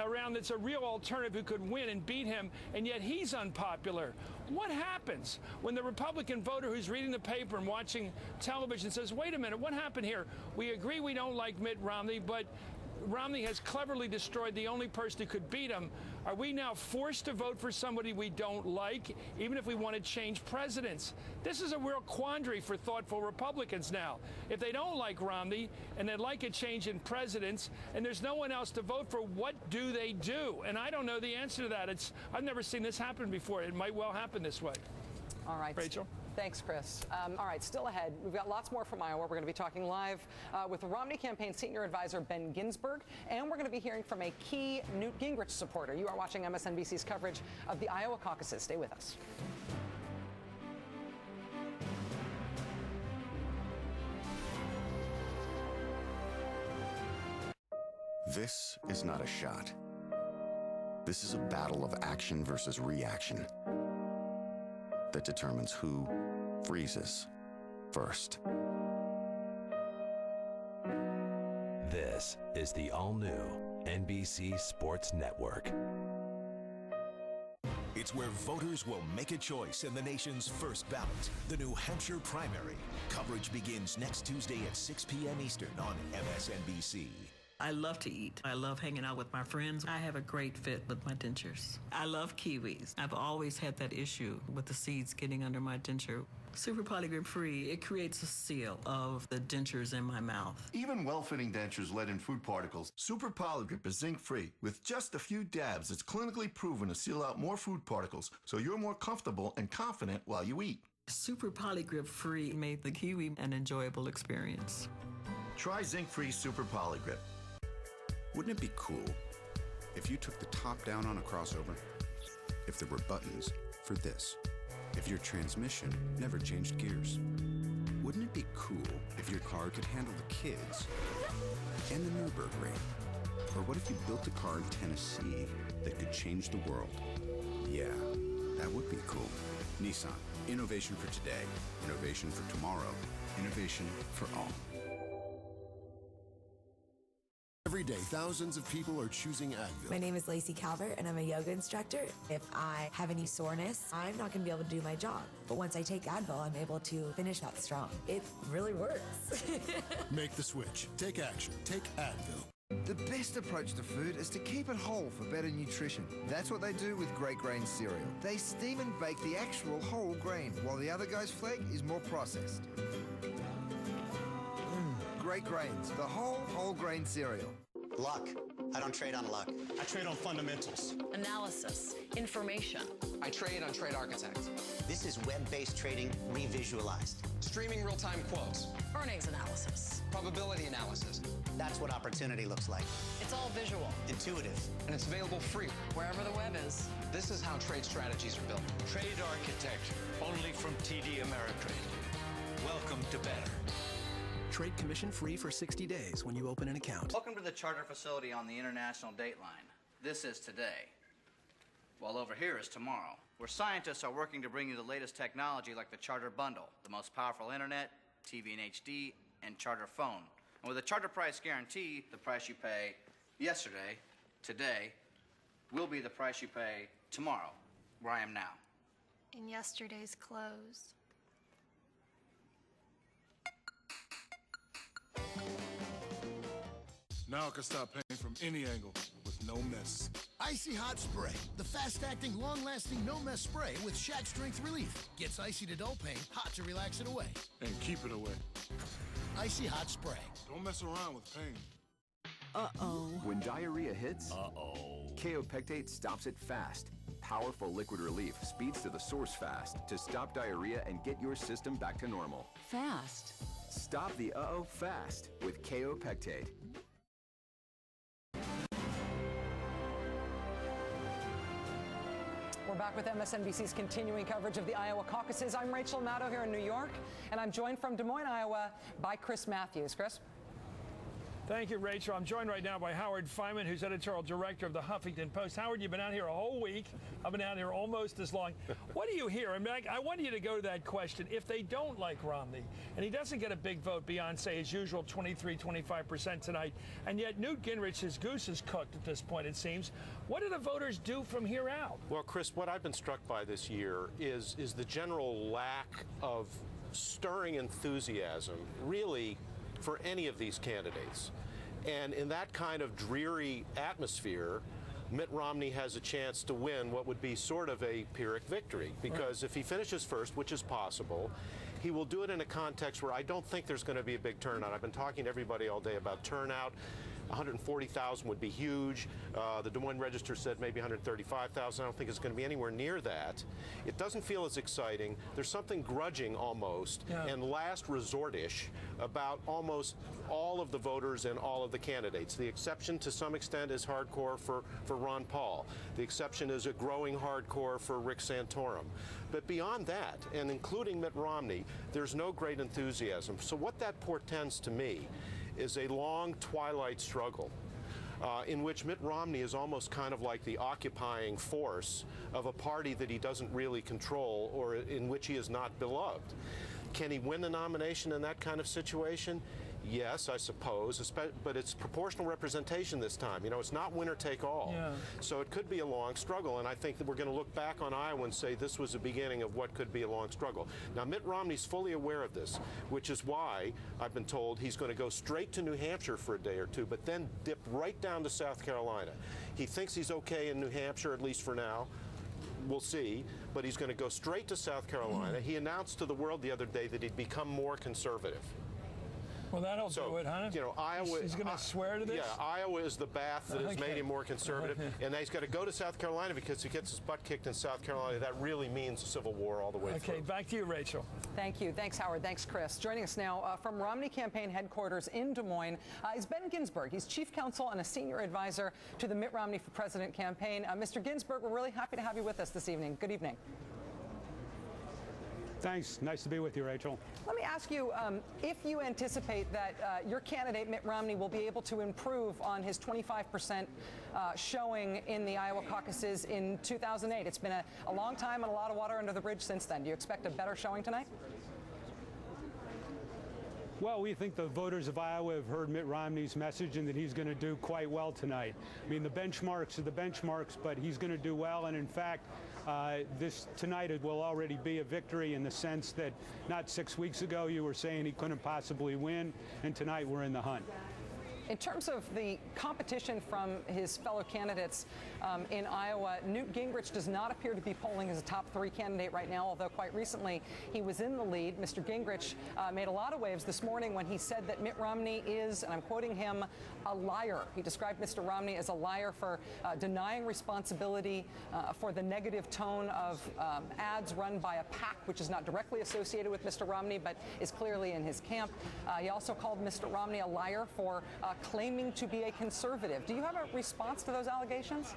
around that's a real alternative who could win and beat him, and yet he's unpopular. What happens when the Republican voter who's reading the paper and watching television says, wait a minute, what happened here? We agree we don't like Mitt Romney, but Romney has cleverly destroyed the only person who could beat him. Are we now forced to vote for somebody we don't like, even if we want to change presidents? This is a real quandary for thoughtful Republicans now. If they don't like Romney and they'd like a change in presidents and there's no one else to vote for, what do they do? And I don't know the answer to that. I've never seen this happen before. It might well happen this way. All right. Rachel? Thanks, Chris. All right, still ahead. We've got lots more from Iowa. We're going to be talking live with the Romney campaign senior advisor Ben Ginsburg, and we're going to be hearing from a key Newt Gingrich supporter. You are watching MSNBC's coverage of the Iowa caucuses. Stay with us. This is not a shot. This is a battle of action versus reaction that determines who freezes first. This is the all-new NBC Sports Network. It's where voters will make a choice in the nation's first ballot, the New Hampshire primary. Coverage begins next Tuesday at 6 p.m. Eastern on MSNBC. I love to eat. I love hanging out with my friends. I have a great fit with my dentures. I love kiwis. I've always had that issue with the seeds getting under my denture. Super Polygrip Free, it creates a seal of the dentures in my mouth. Even well-fitting dentures let in food particles. Super Polygrip is zinc-free. With just a few dabs, it's clinically proven to seal out more food particles, so you're more comfortable and confident while you eat. Super Polygrip Free made the kiwi an enjoyable experience. Try zinc-free Super Polygrip. Wouldn't it be cool if you took the top down on a crossover? If there were buttons for this? If your transmission never changed gears? Wouldn't it be cool if your car could handle the kids and the Nürburgring? Or what if you built a car in Tennessee that could change the world? Yeah, that would be cool. Nissan, innovation for today, innovation for tomorrow, innovation for all. Every day, thousands of people are choosing Advil. My name is Lacey Calvert, and I'm a yoga instructor. If I have any soreness, I'm not going to be able to do my job. But once I take Advil, I'm able to finish that strong. It really works. Make the switch. Take action. Take Advil. The best approach to food is to keep it whole for better nutrition. That's what they do with Great Grain cereal. They steam and bake the actual whole grain, while the other guy's flake is more processed. Great Grains, the whole grain cereal. Luck. I don't trade on luck. I trade on fundamentals. Analysis. Information. I trade on Trade Architect. This is web-based trading revisualized. Streaming real-time quotes. Earnings analysis. Probability analysis. That's what opportunity looks like. It's all visual. Intuitive. And it's available free. Wherever the web is. This is how trade strategies are built. Trade Architect. Only from TD Ameritrade. Welcome to better. Trade commission free for 60 days when you open an account. Welcome to the charter facility on the International Dateline. This is today, while over here is tomorrow, where scientists are working to bring you the latest technology like the Charter Bundle, the most powerful internet, TV and HD, and Charter phone. And with a Charter price guarantee, the price you pay yesterday, today, will be the price you pay tomorrow, where I am now. In yesterday's clothes. Now I can stop pain from any angle with no mess. Icy Hot Spray, the fast-acting, long-lasting, no-mess spray with Shack Strength Relief. Gets icy to dull pain, hot to relax it away. And keep it away. Icy Hot Spray. Don't mess around with pain. Uh-oh. When diarrhea hits, Kaopectate stops it fast. Powerful liquid relief speeds to the source fast to stop diarrhea and get your system back to normal. Fast? Stop the fast with Kaopectate. We're back with MSNBC's continuing coverage of the Iowa caucuses. I'm Rachel Maddow here in New York, and I'm joined from Des Moines, Iowa, by Chris Matthews. Chris? Thank you, Rachel. I'm joined right now by Howard Fineman, who's editorial director of the Huffington Post. Howard, you've been out here a whole week. I've been out here almost as long. What do you hear? I mean, I want you to go to that question. If they don't like Romney, and he doesn't get a big vote beyond, say, his usual 23, 25% tonight, and yet Newt Gingrich, his goose is cooked at this point, it seems, what do the voters do from here out? Well, Chris, what I've been struck by this year is the general lack of stirring enthusiasm, really, for any of these candidates. And in that kind of dreary atmosphere, Mitt Romney has a chance to win what would be sort of a Pyrrhic victory, because if he finishes first, which is possible, he will do it in a context where I don't think there's going to be a big turnout. I've been talking to everybody all day about turnout. 140,000 would be huge. The Des Moines Register said maybe 135,000. I don't think it's going to be anywhere near that. It doesn't feel as exciting. There's something grudging almost and last resort-ish about almost all of the voters and all of the candidates. The exception to some extent is hardcore for Ron Paul. The exception is a growing hardcore for Rick Santorum. But beyond that, and including Mitt Romney, there's no great enthusiasm. So what that portends to me is a long twilight struggle in which Mitt Romney is almost kind of like the occupying force of a party that he doesn't really control or in which he is not beloved. Can he win the nomination in that kind of situation? Yes, I suppose, but it's proportional representation this time. You know, it's not winner take all. So it could be a long struggle, and I think that we're going to look back on Iowa and say this was the beginning of what could be a long struggle. Now, Mitt Romney's fully aware of this, which is why I've been told he's going to go straight to New Hampshire for a day or two, but then dip right down to South Carolina. He thinks he's okay in New Hampshire, at least for now. We'll see, but he's going to go straight to South Carolina. He announced to the world the other day that he'd become more conservative. Well, that'll do it, huh? You know, Iowa. He's going to swear to this? Yeah, Iowa is the bath that has made him more conservative. And now he's got to go to South Carolina because he gets his butt kicked in South Carolina. That really means a civil war all the way through. Okay, back to you, Rachel. Thank you. Thanks, Howard. Thanks, Chris. Joining us now from Romney campaign headquarters in Des Moines is Ben Ginsberg. He's chief counsel and a senior advisor to the Mitt Romney for President campaign. Mr. Ginsberg, we're really happy to have you with us this evening. Good evening. Thanks. Nice to be with you, Rachel. Let me ask you if you anticipate that your candidate, Mitt Romney, will be able to improve on his 25% showing in the Iowa caucuses in 2008. It's been a long time and a lot of water under the bridge since then. Do you expect a better showing tonight? Well, we think the voters of Iowa have heard Mitt Romney's message and that he's going to do quite well tonight. I mean, the benchmarks are the benchmarks, but he's going to do well. And in fact, tonight it will already be a victory in the sense that not 6 weeks ago you were saying he couldn't possibly win, and tonight we're in the hunt. In terms of the competition from his fellow candidates in Iowa, Newt Gingrich does not appear to be polling as a top three candidate right now, although quite recently he was in the lead. Mr. Gingrich made a lot of waves this morning when he said that Mitt Romney is, and I'm quoting him, a liar. He described Mr. Romney as a liar for denying responsibility for the negative tone of ads run by a PAC, which is not directly associated with Mr. Romney, but is clearly in his camp. He also called Mr. Romney a liar for claiming to be a conservative. Do you have a response to those allegations?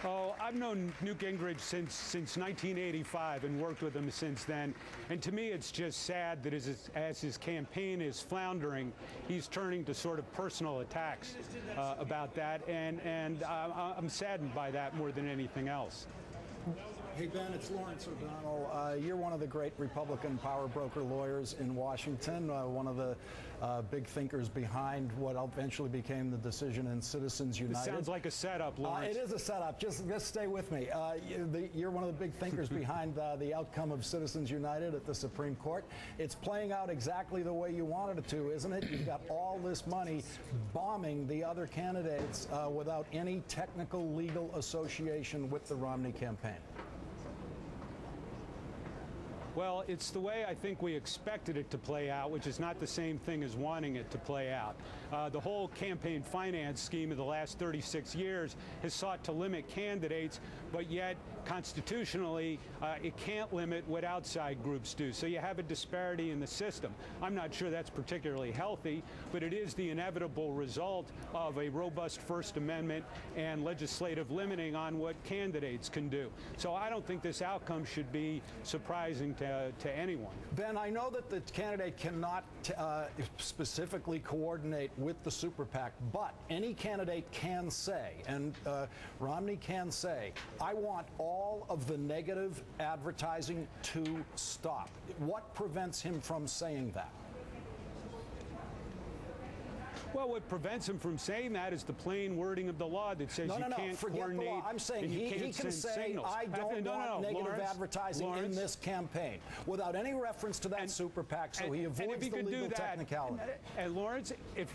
Oh, I've known Newt Gingrich since 1985 and worked with him since then. And to me, it's just sad that as his campaign is floundering, he's turning to sort of personal attacks about that. And I'm saddened by that more than anything else. Hey, Ben, it's Lawrence O'Donnell. You're one of the great Republican power broker lawyers in Washington, one of the big thinkers behind what eventually became the decision in Citizens United. It sounds like a setup, Lawrence. It is a setup. Just stay with me. You're one of the big thinkers behind the outcome of Citizens United at the Supreme Court. It's playing out exactly the way you wanted it to, isn't it? You've got all this money bombing the other candidates without any technical legal association with the Romney campaign. Well, it's the way I think we expected it to play out, which is not the same thing as wanting it to play out. The whole campaign finance scheme of the last 36 years has sought to limit candidates, but yet constitutionally it can't limit what outside groups do. So you have a disparity in the system. I'm not sure that's particularly healthy, but it is the inevitable result of a robust First Amendment and legislative limiting on what candidates can do. So I don't think this outcome should be surprising to anyone. Ben, I know that the candidate cannot specifically coordinate with the super PAC, but any candidate can say, and Romney can say, I want all of the negative advertising to stop. What prevents him from saying that? Well, what prevents him from saying that is the plain wording of the law that says you can't forget coordinate. the law. I'm saying he can say, signals. I don't want negative Lawrence, advertising in this campaign without any reference to that super PAC, so he avoids the legal technicality. And Lawrence, if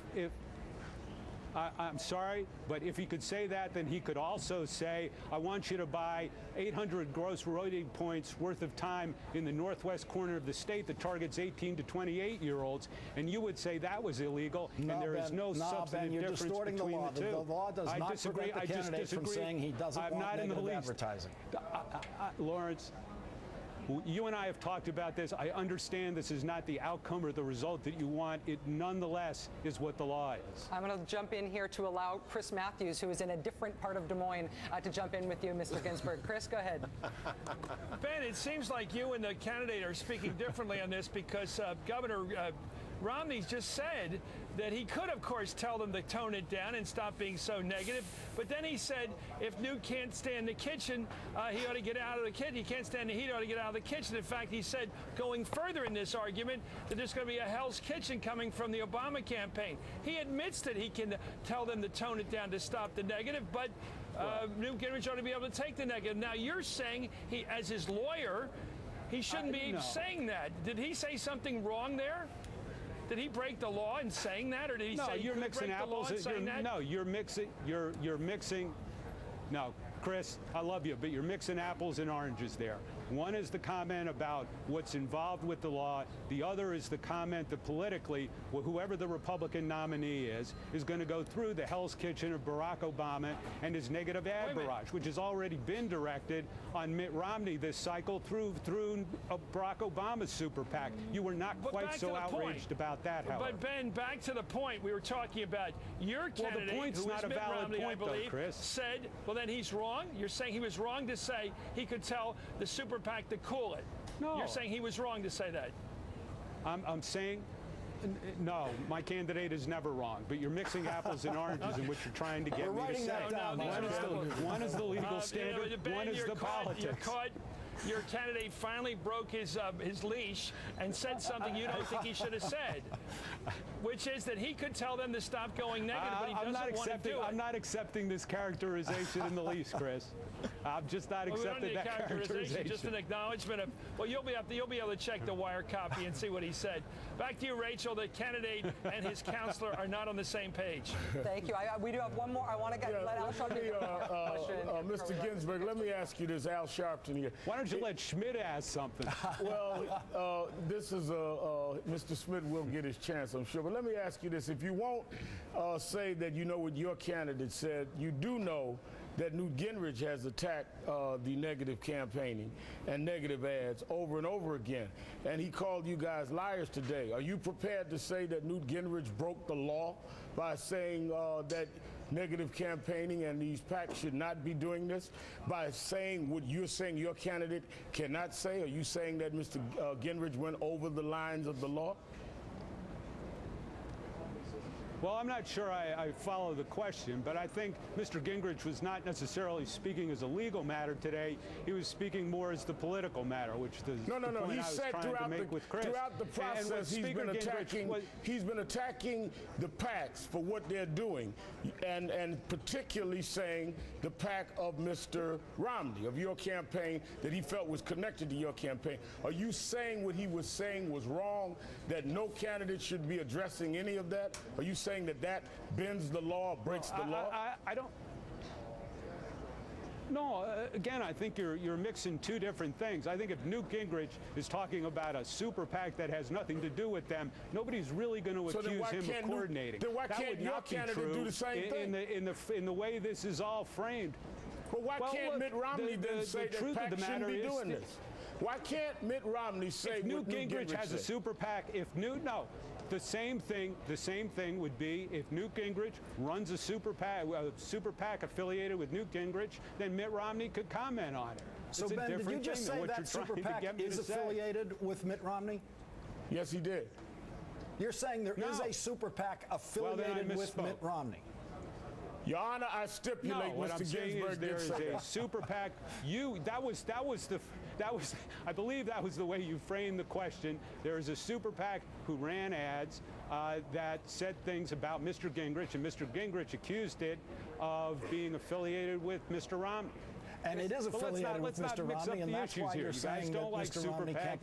I'm sorry, but if he could say that, then he could also say, I want you to buy 800 gross rating points worth of time in the northwest corner of the state that targets 18 to 28-year-olds, and you would say that was illegal, and there is no substantive difference between the two. The law does not prevent the candidate from saying he doesn't want negative advertising. Lawrence, you and I have talked about this. I understand this is not the outcome or the result that you want. It nonetheless is what the law is. I'm going to jump in here to allow Chris Matthews, who is in a different part of Des Moines, to jump in with you, Mr. Ginsburg. Chris, go ahead. Ben, it seems like you and the candidate are speaking differently on this because Governor Romney just said that he could, of course, tell them to tone it down and stop being so negative. But then he said if Newt can't stand the kitchen, he ought to get out of the kitchen. He can't stand the heat, he ought to get out of the kitchen. In fact, he said, going further in this argument, that there's going to be a Hell's Kitchen coming from the Obama campaign. He admits that he can tell them to tone it down to stop the negative, but Newt Gingrich ought to be able to take the negative. Now, you're saying he, as his lawyer, he shouldn't be saying that. Did he say something wrong there? Did he break the law in saying that, or did he say you're mixing apples? No, you're mixing. No, Chris, I love you, but you're mixing apples and oranges there. One is the comment about what's involved with the law. The other is the comment that politically, whoever the Republican nominee is going to go through the Hell's Kitchen of Barack Obama and his negative ad barrage, which has already been directed on Mitt Romney this cycle through Barack Obama's super PAC. You were not quite so outraged about that, however. But Ben, back to the point we were talking about. Your candidate, the point's who not is a Mitt valid Romney, point, I believe, though, Chris. said, well, then he's wrong? You're saying he was wrong to say he could tell the super PAC to cool it? No. You're saying he was wrong to say that? I'm saying, no, my candidate is never wrong, but you're mixing apples and oranges in which you're trying to get me to say. One is the legal standard, one is the politics. Your candidate finally broke his leash and said something you don't think he should have said, which is that he could tell them to stop going negative, but he doesn't want to do it. I'm not accepting this characterization in the least, Chris. I'm just not accepting that characterization. Just an acknowledgement of, well, you'll be able to check the wire copy and see what he said. Back to you, Rachel. The candidate and his counselor are not on the same page. Thank you. We do have one more. I want to let Al Sharpton Mr. Ginsburg, let me ask you this, Al Sharpton here. Why don't you let Schmidt ask something? Well, this is Mr. Schmidt will get his chance, I'm sure. But let me ask you this. If you won't say that you know what your candidate said, you do know that Newt Gingrich has attacked the negative campaigning and negative ads over and over again. And he called you guys liars today. Are you prepared to say that Newt Gingrich broke the law by saying that negative campaigning and these PACs should not be doing this? By saying what you're saying your candidate cannot say? Are you saying that Mr. Gingrich went over the lines of the law? Well, I'm not sure I follow the question, but I think Mr. Gingrich was not necessarily speaking as a legal matter today. He was speaking more as the political matter, which the point He I was said trying to make with Chris. Throughout the process, he's been attacking the PACs for what they're doing, and particularly saying the PAC of Mr. Romney, of your campaign, that he felt was connected to your campaign. Are you saying what he was saying was wrong, that no candidate should be addressing any of that? Are you saying that bends the law, breaks the law? I don't. No, again, I think you're mixing two different things. I think if Newt Gingrich is talking about a super PAC that has nothing to do with them, nobody's really going to accuse him of coordinating. Then why can't your candidate do the same thing? In the way this is all framed. But why can't Mitt Romney then say that PAC shouldn't be doing this? Why can't Mitt Romney say what Newt Gingrich has a super PAC? The same thing would be if Newt Gingrich runs a super PAC affiliated with Newt Gingrich, then Mitt Romney could comment on it. So, It's a Ben, did you different just thing than say what that you're trying super to PAC get me is to say. affiliated with Mitt Romney? Yes, he did. You're saying there is No. a super PAC Well, then I affiliated with misspoke. Mitt Romney? Your Honor, I stipulate No, what Mr. I'm saying Ginsburg is there did is say a that. super PAC. I believe that was the way you framed the question. There is a super PAC who ran ads that said things about Mr. Gingrich, and Mr. Gingrich accused it of being affiliated with Mr. Romney. And it is But affiliated with let's not Mr. mix up Romney, and the that's issues why here. you're You guys saying don't that like Mr. super Romney PAC can't